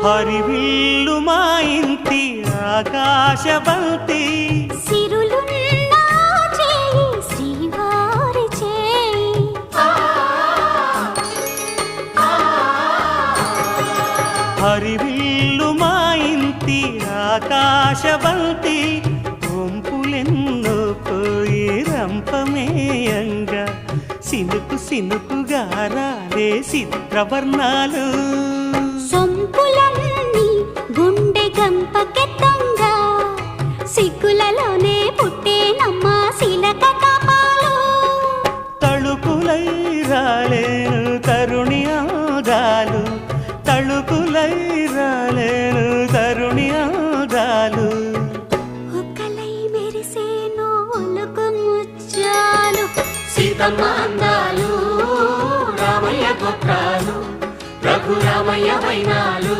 హరివిల్లు మా ఇంటి ఆకాశబంతి సిరులున్న చేయి శ్రీవారి చేయి హరివిల్లు మా ఇంటి ఆకాశబంతి వంపులెన్నో పోయి రంపమేయంగా సినుకు సినుకుగా రాలే చిత్రవర్ణాలు